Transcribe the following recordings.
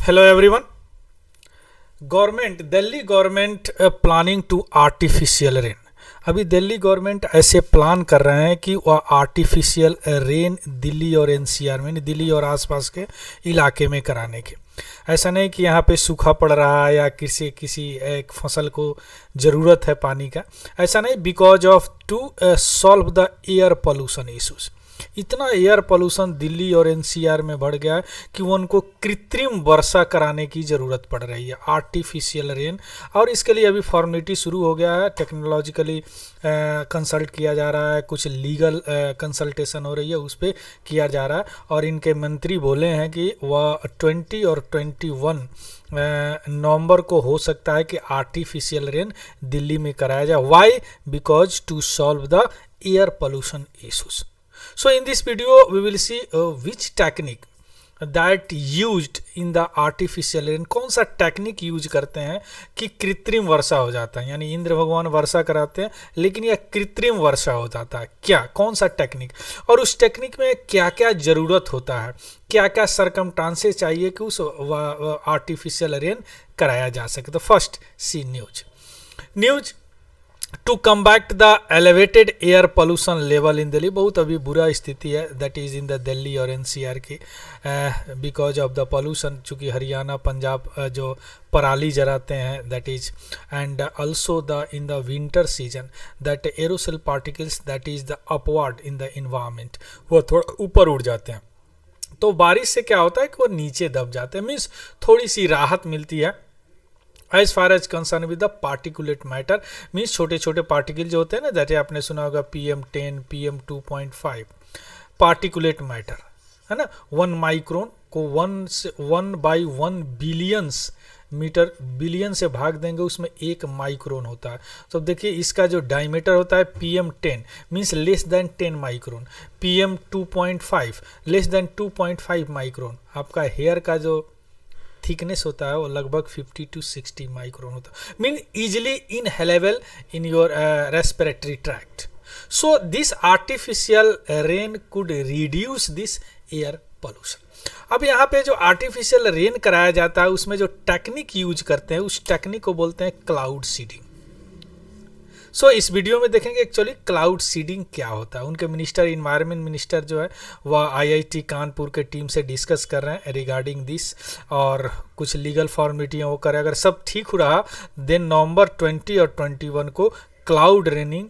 Hello everyone. Delhi government planning to artificial rain. अभी Delhi government ऐसे plan कर रहे हैं कि वह आर्टिफिशियल रेन दिल्ली और एनसीआर में, दिल्ली और आसपास के इलाके में कराने के। ऐसा नहीं कि यहाँ पे सूखा पड़ रहा है या किसी एक फसल को ज़रूरत है पानी का, ऐसा नहीं। Because of to solve the air pollution issues. इतना एयर पोल्यूशन दिल्ली और एनसीआर में बढ़ गया है कि वो उनको कृत्रिम वर्षा कराने की ज़रूरत पड़ रही है, आर्टिफिशियल रेन। और इसके लिए अभी फॉर्मेलिटी शुरू हो गया है, टेक्नोलॉजिकली कंसल्ट किया जा रहा है, कुछ लीगल कंसल्टेशन हो रही है, उस पर किया जा रहा है। और इनके मंत्री बोले हैं कि वह 20 और 21 नवंबर को हो सकता है कि आर्टिफिशियल रेन दिल्ली में कराया जाए। Why? Because to solve the air pollution issues. So in this video we will see which technique that used in the artificial rain. कौन सा टेक्निक यूज करते हैं कि कृत्रिम वर्षा हो जाता है, यानी इंद्र भगवान वर्षा कराते हैं लेकिन यह कृत्रिम वर्षा हो जाता है। क्या, कौन सा टेक्निक, और उस टेक्निक में क्या क्या ज़रूरत होता है, क्या क्या सरकमस्टांसेस चाहिए कि उस आर्टिफिशियल रेन कराया जा सके। तो first see news to combat the elevated air pollution level in Delhi. बहुत अभी बुरा स्थिति है that is in the Delhi और एनसीआर की बिकॉज ऑफ द पोल्यूशन। चूँकि हरियाणा पंजाब जो पराली जलाते हैं that is, and also the in the winter season that aerosol particles that is the upward in the environment, वो थोड़ा ऊपर उड़ जाते हैं। तो बारिश से क्या होता है कि वो नीचे दब जाते हैं, मीन्स थोड़ी सी राहत मिलती है। As far as concern with the particulate matter, means छोटे छोटे पार्टिकल जो होते हैं ना, जैसे आपने सुना होगा PM10, PM2.5 पार्टिकुलेट मैटर, है ना। 1 माइक्रोन को 1/1 बिलियंस मीटर, बिलियन से भाग देंगे, उसमें 1 माइक्रोन होता है। तो देखिए इसका जो डायमीटर होता है PM10 means less than 10 micron, PM2.5 less than 2.5 micron. आपका हेयर का जो थिकनेस होता है वो लगभग 50 to 60 माइक्रोन होता है, mean easily inhalable in your respiratory tract. So this artificial rain could reduce this air pollution. अब यहाँ पे जो आर्टिफिशियल रेन कराया जाता है उसमें जो टेक्निक यूज करते हैं उस टेक्निक को बोलते हैं क्लाउड सीडिंग। सो इस वीडियो में देखेंगे एक्चुअली क्लाउड सीडिंग क्या होता है। उनके मिनिस्टर, इन्वायरमेंट मिनिस्टर जो है वह IIT कानपुर के टीम से डिस्कस कर रहे हैं रिगार्डिंग दिस, और कुछ लीगल फॉर्मेलिटियाँ वो करें। अगर सब ठीक हो रहा देन नवंबर 20 और 21 को cloud raining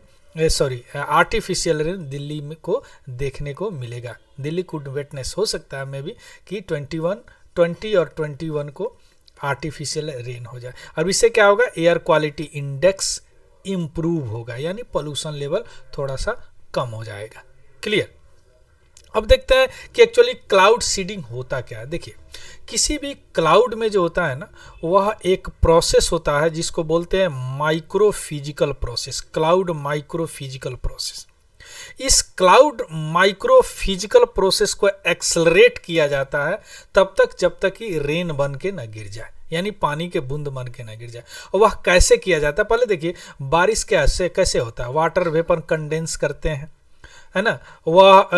artificial rain Delhi में को देखने को मिलेगा। दिल्ली कुड विटनेस, हो सकता है मे बी कि 20 और 21 को आर्टिफिशियल रेन हो जाए। अब इससे क्या होगा, एयर क्वालिटी इंडेक्स इम्प्रूव होगा, यानी पोल्यूशन लेवल थोड़ा सा कम हो जाएगा। क्लियर। अब देखते हैं कि एक्चुअली क्लाउड सीडिंग होता क्या है। देखिए किसी भी क्लाउड में जो होता है ना, वह एक प्रोसेस होता है जिसको बोलते हैं micro physical process, cloud micro physical process. इस क्लाउड माइक्रो फिजिकल प्रोसेस को एक्सेलरेट किया जाता है तब तक जब तक कि रेन बन के न गिर जाए, यानी पानी के बूंद बन के ना गिर जाए। और वह कैसे किया जाता है, पहले देखिए बारिश कैसे होता है। वाटर वेपर कंडेंस करते हैं, है ना। वह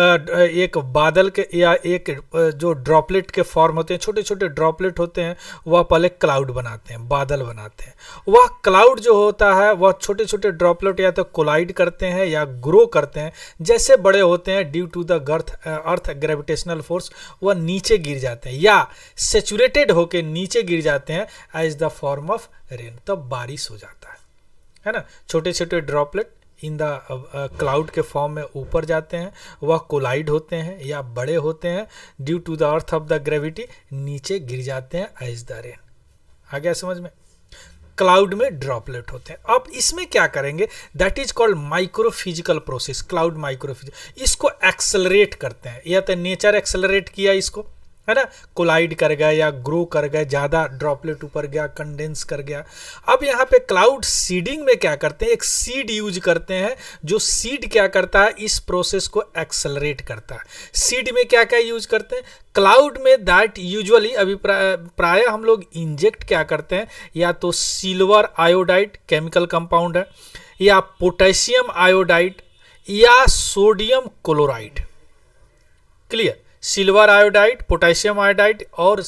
एक बादल के या एक जो ड्रॉपलेट के फॉर्म होते हैं, छोटे छोटे ड्रॉपलेट होते हैं, वह पहले क्लाउड बनाते हैं, बादल बनाते हैं। वह क्लाउड जो होता है वह छोटे छोटे ड्रॉपलेट या तो कोलाइड करते हैं या ग्रो करते हैं। जैसे बड़े होते हैं due to the earth gravitational force वह नीचे गिर जाते हैं या सेचुरेटेड होकर नीचे गिर जाते हैं as the form of rain, तब बारिश हो जाता है ना। छोटे छोटे ड्रॉपलेट इन द क्लाउड के फॉर्म में ऊपर जाते हैं, वह कोलाइड होते हैं या बड़े होते हैं, due to the earth of the gravity नीचे गिर जाते हैं एज द रेन। आ गया समझ में। क्लाउड में ड्रॉपलेट होते हैं। अब इसमें क्या करेंगे, that is called micro physical process, cloud micro physical. इसको एक्सेलरेट करते हैं, या तो नेचर एक्सेलरेट किया इसको, है ना, कोलाइड कर गया या ग्रो कर गया, ज़्यादा ड्रॉपलेट ऊपर गया, कंडेंस कर गया। अब यहाँ पे क्लाउड सीडिंग में क्या करते हैं, एक सीड यूज करते हैं, जो सीड क्या करता है, इस प्रोसेस को एक्सेलरेट करता है। सीड में क्या क्या यूज करते हैं, क्लाउड में दैट यूजुअली अभी प्राय हम लोग इंजेक्ट क्या करते हैं, या तो सिल्वर आयोडाइड केमिकल कंपाउंड है, या पोटेशियम आयोडाइड, या sodium chloride. Clear. Silver iodide, potassium iodide और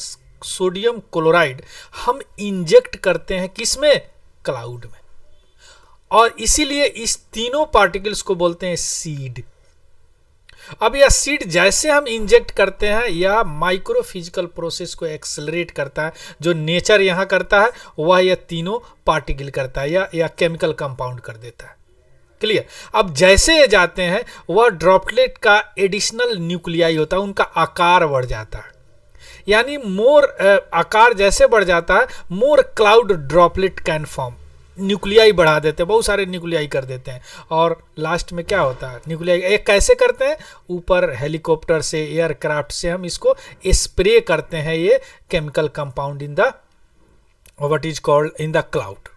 सोडियम क्लोराइड हम इंजेक्ट करते हैं किसमें, क्लाउड में, और इसीलिए इस तीनों पार्टिकल्स को बोलते हैं सीड। अब यह सीड जैसे हम इंजेक्ट करते हैं यह माइक्रो फिजिकल प्रोसेस को एक्सेलरेट करता है, जो नेचर यहाँ करता है वह यह तीनों पार्टिकल करता है या केमिकल कंपाउंड कर देता है। क्लियर। अब जैसे ये जाते हैं वह ड्रॉपलेट का एडिशनल न्यूक्लियाई होता है, उनका आकार बढ़ जाता है, यानी मोर आकार जैसे बढ़ जाता है more cloud droplet can form. Nuclei बढ़ा देते हैं, बहुत सारे न्यूक्लियाई कर देते हैं, और लास्ट में क्या होता है न्यूक्लियाई एक कैसे करते हैं, ऊपर हेलीकॉप्टर से एयरक्राफ्ट से हम इसको स्प्रे करते हैं ये chemical compound in the what is called in the cloud.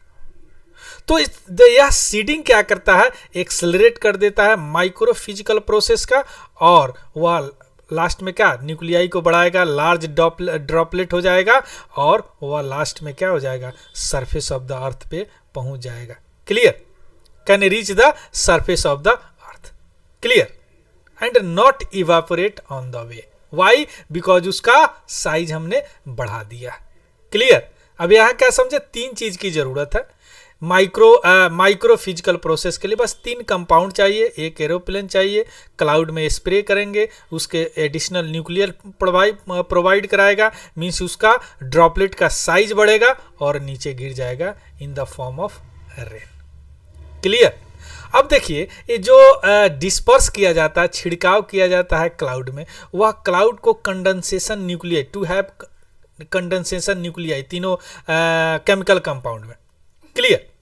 तो यह सीडिंग क्या करता है, एक्सेलरेट कर देता है माइक्रो फिजिकल प्रोसेस का, और वह लास्ट में क्या न्यूक्लियाई को बढ़ाएगा, लार्ज ड्रॉपलेट हो जाएगा, और वह लास्ट में क्या हो जाएगा, सरफेस ऑफ द अर्थ पे पहुंच जाएगा। Clear. Can reach the surface of the earth. Clear. And not evaporate on the way. Why, because उसका साइज हमने बढ़ा दिया। क्लियर। अब यहां क्या समझे, तीन चीज की जरूरत है माइक्रो फिजिकल प्रोसेस के लिए। बस तीन कंपाउंड चाहिए, एक एरोप्लेन चाहिए, क्लाउड में स्प्रे करेंगे, उसके एडिशनल न्यूक्लियर प्रोवाइड कराएगा, मीन्स उसका ड्रॉपलेट का साइज बढ़ेगा और नीचे गिर जाएगा in the form of rain. Clear. अब देखिए ये जो डिस्पर्स किया जाता है, छिड़काव किया जाता है क्लाउड में, वह क्लाउड को condensation nuclei to have condensation nuclei तीनों केमिकल कंपाउंड में। क्लियर।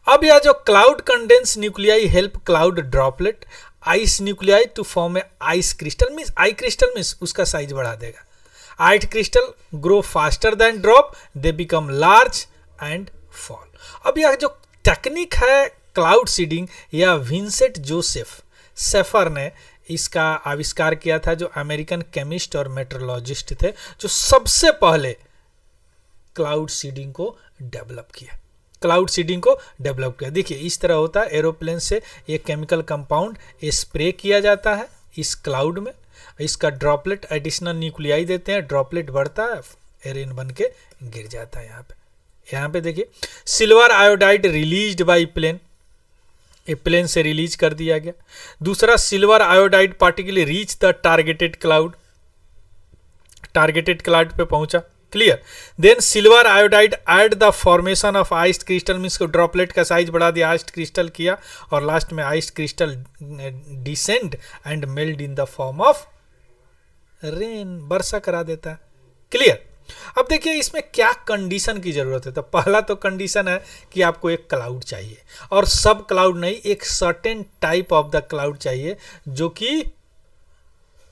अब यह जो cloud condense nuclei help cloud droplet ice nuclei to form a ice crystal, means I crystal means उसका साइज बढ़ा देगा। Ice crystal grow faster than drop, they become large and fall. अब यह जो टेक्निक है क्लाउड सीडिंग, यह Vincent Joseph Schaefer ने इसका आविष्कार किया था, जो अमेरिकन केमिस्ट और मेट्रोलॉजिस्ट थे, जो सबसे पहले क्लाउड सीडिंग को डेवलप किया। देखिए इस तरह होता है, एरोप्लेन से ये केमिकल कंपाउंड स्प्रे किया जाता है इस क्लाउड में, इसका ड्रॉपलेट एडिशनल न्यूक्लियाई देते हैं, ड्रॉपलेट बढ़ता है, एरेन बन के गिर जाता है। यहाँ पे देखिए silver iodide released by plane, ये प्लेन से रिलीज कर दिया गया। दूसरा silver iodide particle reach the targeted cloud पे पहुंचा। Clear. Then silver iodide at the formation of ice crystal, means को ड्रॉपलेट का साइज बढ़ा दिया, आइस क्रिस्टल किया, और लास्ट में ice crystal descend and melt in the form of rain, वर्षा करा देता है। क्लियर। अब देखिए इसमें क्या कंडीशन की जरूरत है, तो पहला तो कंडीशन है कि आपको एक क्लाउड चाहिए, और सब क्लाउड नहीं, एक certain type of the cloud चाहिए जो कि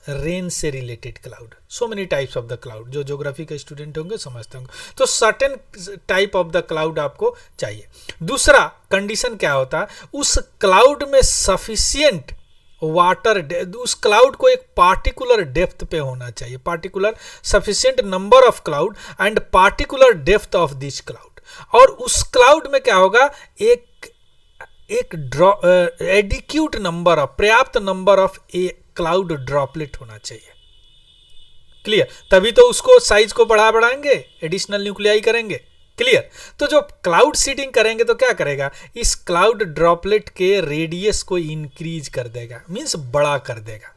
रेन से related cloud. So many types of the cloud, जो ज्योग्राफी के स्टूडेंट होंगे समझते होंगे, तो certain type of the cloud आपको चाहिए। दूसरा कंडीशन क्या होता है, उस क्लाउड में सफिशियंट वाटर, उस क्लाउड को एक पार्टिकुलर डेप्थ पे होना चाहिए, particular sufficient number of cloud and particular depth of this cloud. और उस क्लाउड में क्या होगा, एक एडिक्यूट नंबर ऑफ, पर्याप्त number of A cloud droplet होना चाहिए। क्लियर। तभी तो उसको साइज को बढ़ाएंगे, एडिशनल न्यूक्लियाई करेंगे। क्लियर। तो जो क्लाउड सीडिंग करेंगे तो क्या करेगा, इस क्लाउड ड्रॉपलेट के रेडियस को इंक्रीज कर देगा, मीन्स बड़ा कर देगा,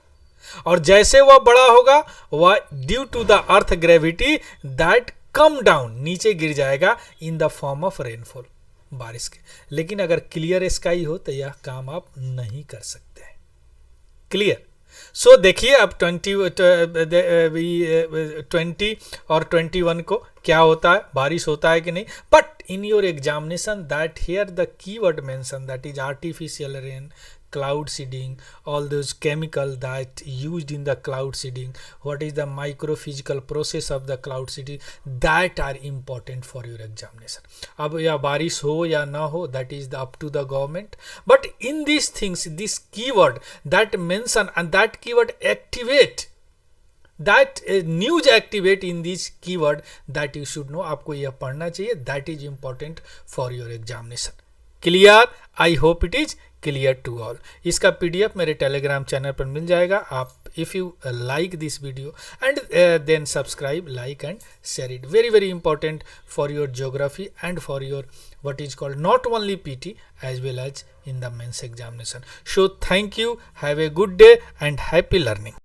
और जैसे वह बड़ा होगा वह due to the earth gravity that come down, नीचे गिर जाएगा in the form of rainfall, बारिश के। लेकिन अगर क्लियर स्काई हो तो यह काम आप नहीं कर सकते। क्लियर। सो देखिए अब 20 और 21 को क्या होता है, बारिश होता है कि नहीं। But in your examination that here the keyword mention, that is artificial rain, cloud seeding, all those chemical that used in the cloud seeding, what is the microphysical process of the cloud seeding, that are important for your examination. अब या बारिश हो या ना हो, that is the up to the government, but in these things, this keyword that mention and that keyword activate, that news activate in this keyword that you should know, आपको यह पढ़ना चाहिए, that is important for your examination. Clear? I hope it is clear to all. इसका PDF मेरे Telegram channel पर मिल जाएगा, आप if you like this video, and then subscribe, like and share it. Very very important for your geography and for your what is called not only PT as well as in the mains examination. So thank you, have a good day and happy learning.